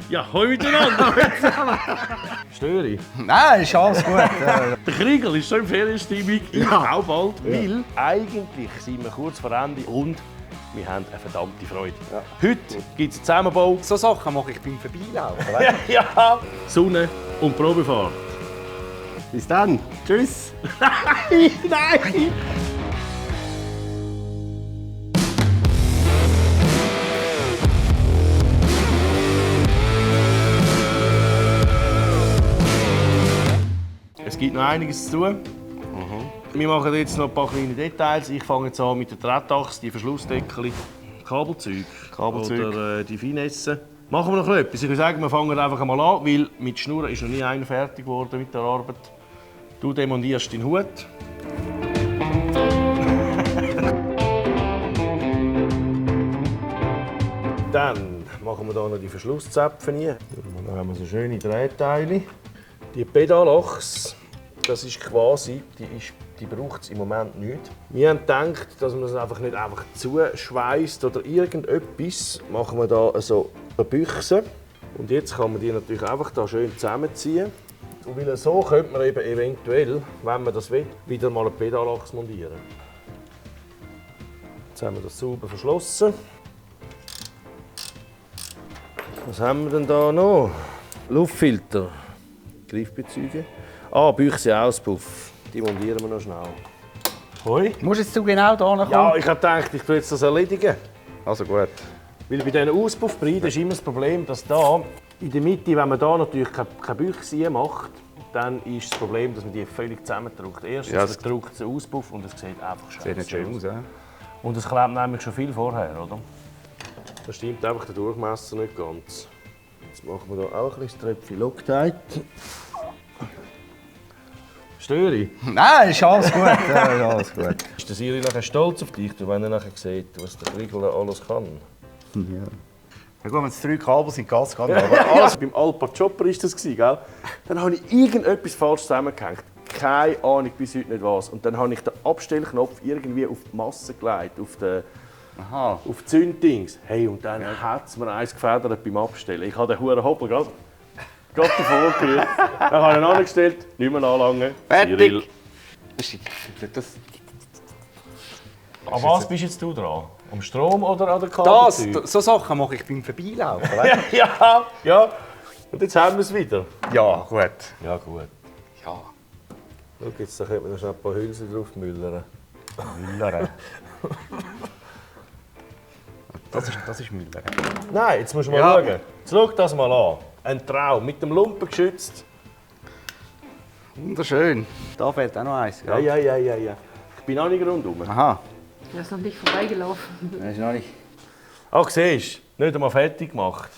Ja, hoi miteinander! Störe ich? Nein, ist alles gut. Der Kriegel ist so im Ferienstimmung, ich auch bald, weil eigentlich sind wir kurz vor Ende und wir haben eine verdammte Freude. Ja. Heute gibt es einen Zusammenbau. So Sachen mache ich beim Vorbeilaufen. Ja, Sonne und Probefahrt. Bis dann. Tschüss. Nein! Es gibt noch einiges zu tun. Wir machen jetzt noch ein paar kleine Details. Ich fange jetzt an mit der Trettachse, die Verschlussdeckel, Kabelzeug oder die Finesse. Machen wir noch etwas? Ich würde sagen, wir fangen einfach mal an, weil mit Schnurren ist noch nie einer fertig geworden mit der Arbeit. Du demontierst den Hut. Dann machen wir hier noch die Verschlusszäpfe rein. Dann haben wir so schöne Drehteile. Die Pedalachse, das ist quasi, die braucht es im Moment nicht. Wir haben gedacht, dass man das einfach nicht einfach zuschweißt oder irgendetwas. Machen wir hier so eine Büchse. Und jetzt kann man die natürlich einfach da schön zusammenziehen. Und weil so könnte man eben eventuell, wenn man das will, wieder mal eine Pedalachse montieren. Jetzt haben wir das sauber verschlossen. Was haben wir denn da noch? Luftfilter, Griffbezüge. Büchse Auspuff. Die montieren wir noch schnell. Hoi. Musst jetzt du genau hier kommen? Ja, ich habe gedacht, ich tue jetzt das erledigen. Also gut. Weil bei diesen Auspuffbreiten ist immer das Problem, dass da in der Mitte, wenn man da natürlich keine Büchse macht, dann ist das Problem, dass man die völlig zusammendrückt. Erstens drückt es einen Auspuff und es sieht einfach scheiße aus. Sieht nicht schön aus, ja? Und es klebt nämlich schon viel vorher, oder? Da stimmt einfach der Durchmesser nicht ganz. Jetzt machen wir hier auch ein bisschen Tröpfchen Loctite. Störe ich? Nein, ist alles gut. Ja, ist alles gut. Ist der Siri nachher stolz auf dich, wenn er nachher sieht, was der Kriegel alles kann? Ja. Ja gut, wenn es 3 Kabel sind, Gas kann. Aber alles beim Alpa Chopper war das, gell? Dann habe ich irgendetwas falsch zusammengehängt. Keine Ahnung, bis heute nicht was. Und dann habe ich den Abstellknopf irgendwie auf die Masse gelegt, auf die Zünddings. Hey, und dann hat es mir eins gefedert beim Abstellen. Ich habe den huren Hoppel gerade davor gerührt. Dann habe ich ihn angestellt, nicht mehr anlangen. Fertig! An was bist jetzt du dran? Am Strom oder an der Das, Kabelzeug? so Sachen mache ich beim Vorbeilaufen. Ja. Und jetzt haben wir es wieder. Ja, gut. Ja, gut. Ja. Schau, jetzt könnte man noch schnell ein paar Hülsen drauf müllern. Müller. Das ist Müller. Nein, jetzt musst du mal schauen. Jetzt schau das mal an. Ein Traum, mit dem Lumpen geschützt. Wunderschön. Da fehlt auch noch eins. Ja. Ich bin noch nicht rundherum. Aha. Er ist noch nicht vorbeigelaufen. Das ist noch nicht. Ach, siehst du, nicht einmal fertig gemacht.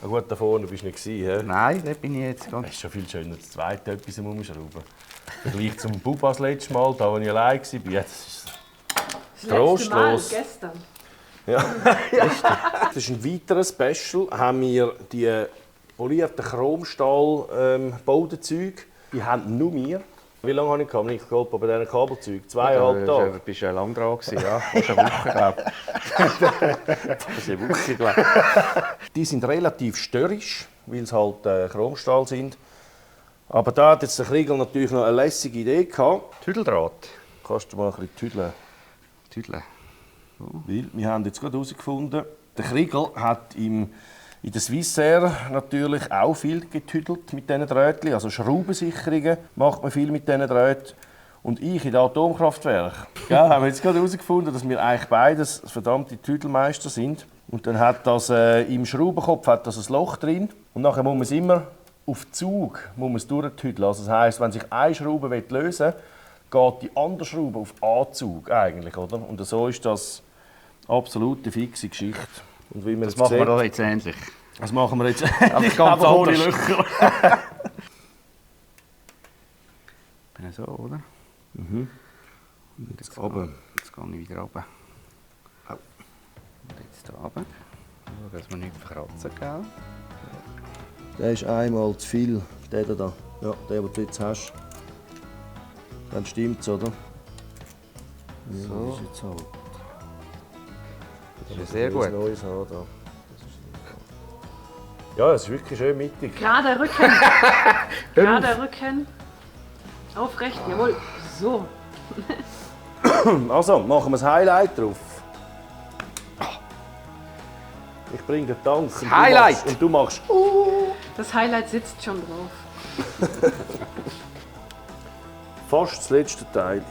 Na gut, da vorne bist du nicht gewesen, he? Nein, da bin ich jetzt ganz. Es ist schon viel schöner, das zweite etwas umschrauben. Im Vergleich zum Bub das letzte Mal, da wo ich allein war, jetzt ist Das trostlos. letzte Mal, gestern. Das ist ein weiteres Special. Haben wir die polierten Chromstahl-Bodenzeuge. Die haben nur wir. Wie lange habe ich gehabt? Ich glaube, bei diesen Kabelzeugen 2,5 Tage. Du bist ja lang dran gewesen, ja. Fast eine Woche, glaube Das ist eine Woche, glaube ich. Die sind relativ störrisch, weil es halt Chromstahl sind. Aber da hat jetzt der Kriegel natürlich noch eine lässige Idee gehabt. Tüdeldraht. Kannst du mal ein bisschen tüdeln? Tüdeln. Weil wir haben jetzt gerade herausgefunden, der Kriegel hat in der Swissair natürlich auch viel getüdelt mit diesen Drähtchen. Also Schraubensicherungen macht man viel mit diesen Drähten. Und ich in den Atomkraftwerk. Ja, haben wir jetzt gerade herausgefunden, dass wir eigentlich beides verdammte Tüdelmeister sind. Und dann hat das im Schraubenkopf hat das ein Loch drin. Und nachher muss man es immer auf Zug durchtüdeln. Also das heisst, wenn sich eine Schraube lösen will, geht die andere Schraube auf Anzug eigentlich, oder? Und so ist das absolute fixe Geschichte. Und wie Das machen wir da jetzt ähnlich. Das machen wir jetzt Aber ganz ohne anders. Löcher. Bin ich so, oder? Und Jetzt runter. Jetzt gehe ich wieder runter. Und jetzt hier runter. Schau, dass wir nicht verkratzen, gell? Der ist einmal zu viel, der da. Ja, der, den du jetzt hast. Dann stimmt's, oder? Ja, So. das ist jetzt halt. Das ist sehr gut. Neues haben, da. Ja, es ist wirklich schön mittig. Gerade Rücken. Gerade Rücken. Aufrecht, jawohl. So. Also, machen wir das Highlight drauf. Ich bringe den Tank. Highlight! Und du machst. Das Highlight sitzt schon drauf. Fast das letzte Teil.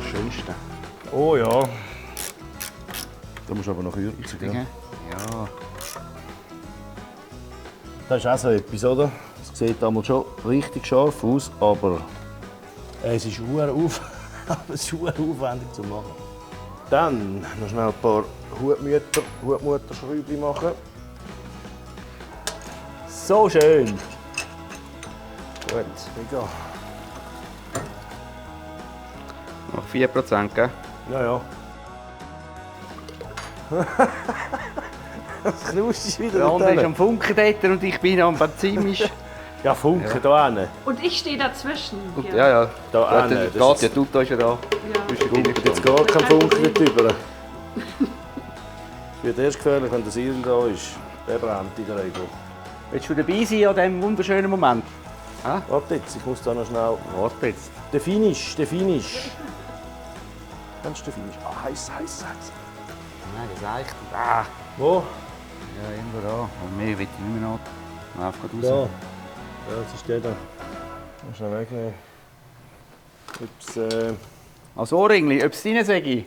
Das Schönste. Oh ja. Da musst du aber noch kürzen. Ja. Ja. Das ist auch so etwas, oder? Es sieht einmal schon richtig scharf aus, aber es ist sehr aufwendig zu machen. Dann noch schnell ein paar Hutmutterschräubchen machen. So schön. Gut, mega. Noch 4%, gell? Ja, ja. Das knuscht ist wieder Der andere ist dort. am Funken dort und ich bin am Benzimisch. Ja, Funke, da hinten. Und ich stehe dazwischen. Und, hier. ja. Da Geht hinten. ja, Tuta ist ja da. Ja. Funke jetzt gar kein Funke nicht über. Es wird erst gefährlich, wenn der Siedel da ist. Der brennt in der Regel. Willst du dabei sein an diesem wunderschönen Moment? Warte jetzt, ich muss da noch schnell... Warte jetzt. Der Finish. Kennst du den Finish? Ah, heiß. Nein, das reicht. Ah. Wo? Ja, irgendwo da. Und mehr will ich nicht mehr nach. Lauf gerade Da. raus. Ja, jetzt ist der da. Muss schnell wegnehmen. Ups, Als Ohrringli, ob es rein sage?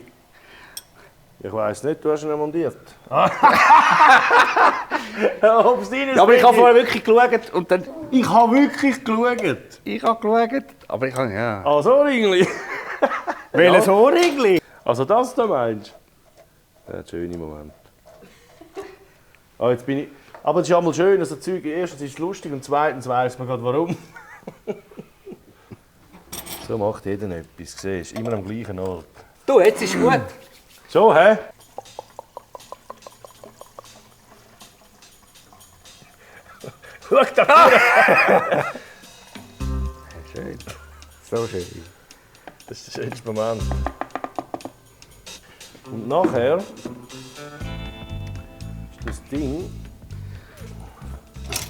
ich weiss nicht, du hast ihn montiert. Ob es rein Ja, aber ich habe vorher wirklich geschaut und dann... Ich habe wirklich geschaut. Ich habe geschaut, aber ich habe... Ja. Also, Ringli. Welches Ohrringli? Also das da meinst du? Ja, schöner Moment. Jetzt bin ich... Aber es ist einmal schön, also Zeug. Erstens ist es lustig und zweitens weiss man gerade warum. So macht jeder etwas, siehst du? Immer am gleichen Ort. Du, jetzt ist gut. So, hä? Schau da! Schön. So schön. Das ist der schönste Moment. Und nachher ist das Ding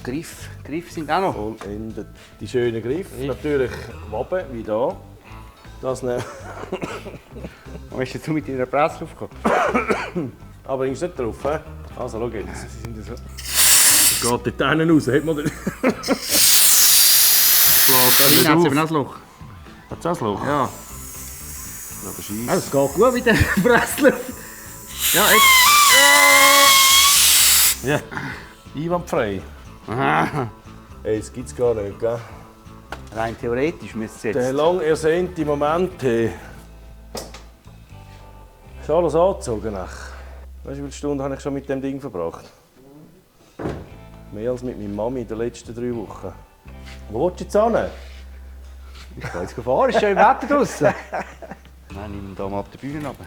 Griff sind auch noch. vollendet. Die schönen Griffe, natürlich Waben, wie da. Das ne Wo bist du mit deiner Presse aufgekommen? Aber ist nicht drauf, hä? Also, schau jetzt. Das geht dort hinten raus, hat man den... Nein, hat eben auch das Loch. Hat es auch ein Loch? Ja. Aber scheisse. Es geht gut mit der Presse. Ja, jetzt. Ja, einwandfrei. Aha. Ey, das gibt's gar nicht, gell? Rein theoretisch müsste es Der jetzt... lang ersehnte Moment, hey. Ist alles angezogen, nach. Weißt du, wie viele Stunden habe ich schon mit dem Ding verbracht? Mehr als mit meiner Mami in den letzten 3 Wochen. Wo willst du jetzt hin? Ich kann jetzt fahren, ist schon im Wetter draussen. Nein, nimm ihn da mal ab der Bühne runter.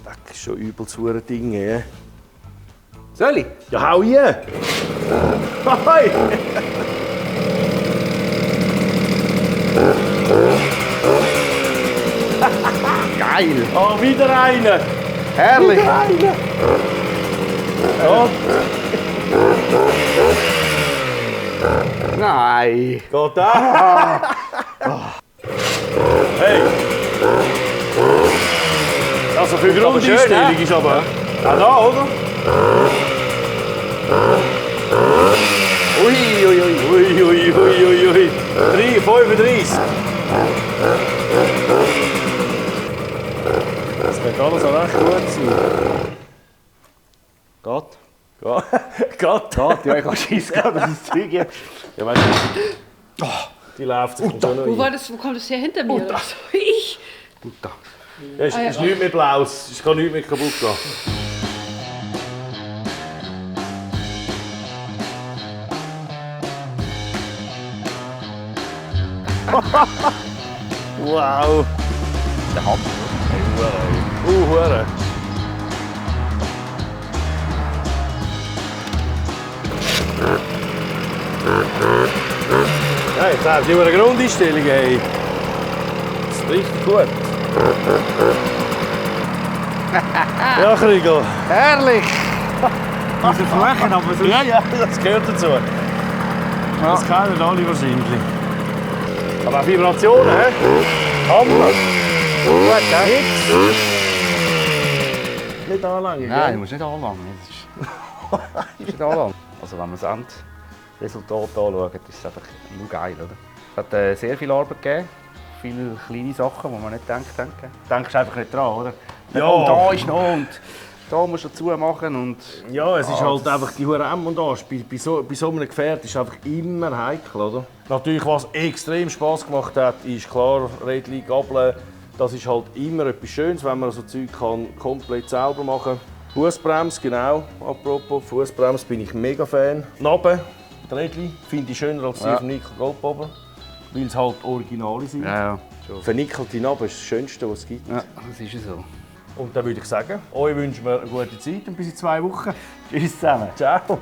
Das ist schon übel zu hure Dinge, hä? Soll ich? Ja, hau rein! Hi! Geil! Ah, wieder einen! Herrlich! Wieder einen! Ja, Nein! geht auch! Hey! Also für Grundeinstellung ist aber... Auch da, oder? Ui, ui, ui. Ui, ui, ui, ui, ui. 35. Das könnte alles auch recht gut sein. Geht? Geht. Geht? Ja, ich habe Schiss gehabt, dass das Zeug hier... Ja, weißt du, die läuft sich schon noch ein. Wo kommt das her hinter mir? Das ich. Tuta. Ja, ist nichts mehr Blaues. Es kann nichts mehr kaputt gehen. Wow. Der Hammer. Hure. Ja, jetzt haben wir eine Grundeinstellung. Hey. Das ist richtig gut. Ja, Kriegel. Herrlich! Muss ich fluchen, aber sonst... Ja, das gehört dazu. Das kennen alle wahrscheinlich. Aber auch Vibrationen, hä? Hammer. Gut, gell? Nicht anlangen, Nein, du musst nicht anlangen. Das ist nicht anlangen. Also wenn man das Endresultat anschaut, ist es einfach nur geil, oder? Es hat sehr viel Arbeit gegeben. Viele kleine Sachen, die man nicht denkt. Du denkst einfach nicht dran, oder? Ja. Und da ist noch und da musst du dazu machen und... Ja, es ist halt einfach die hure M und A. Bei so einem Gefährt ist es einfach immer heikel, oder? Natürlich, was extrem Spass gemacht hat, ist klar, Rädchen, Gabeln. Das ist halt immer etwas Schönes, wenn man so Zeug komplett selber machen kann. Fußbremse, genau. Apropos Fußbremse, bin ich mega Fan. Naben, die Rädchen, finde ich schöner als die von Nickel Goldbober, weil es halt Originale sind. Ja, schon. Vernickelte Naben ist das Schönste, was es gibt. Ja, das ist so. Und dann würde ich sagen, euch wünschen wir eine gute Zeit und bis in 2 Wochen. Tschüss zusammen. Ciao.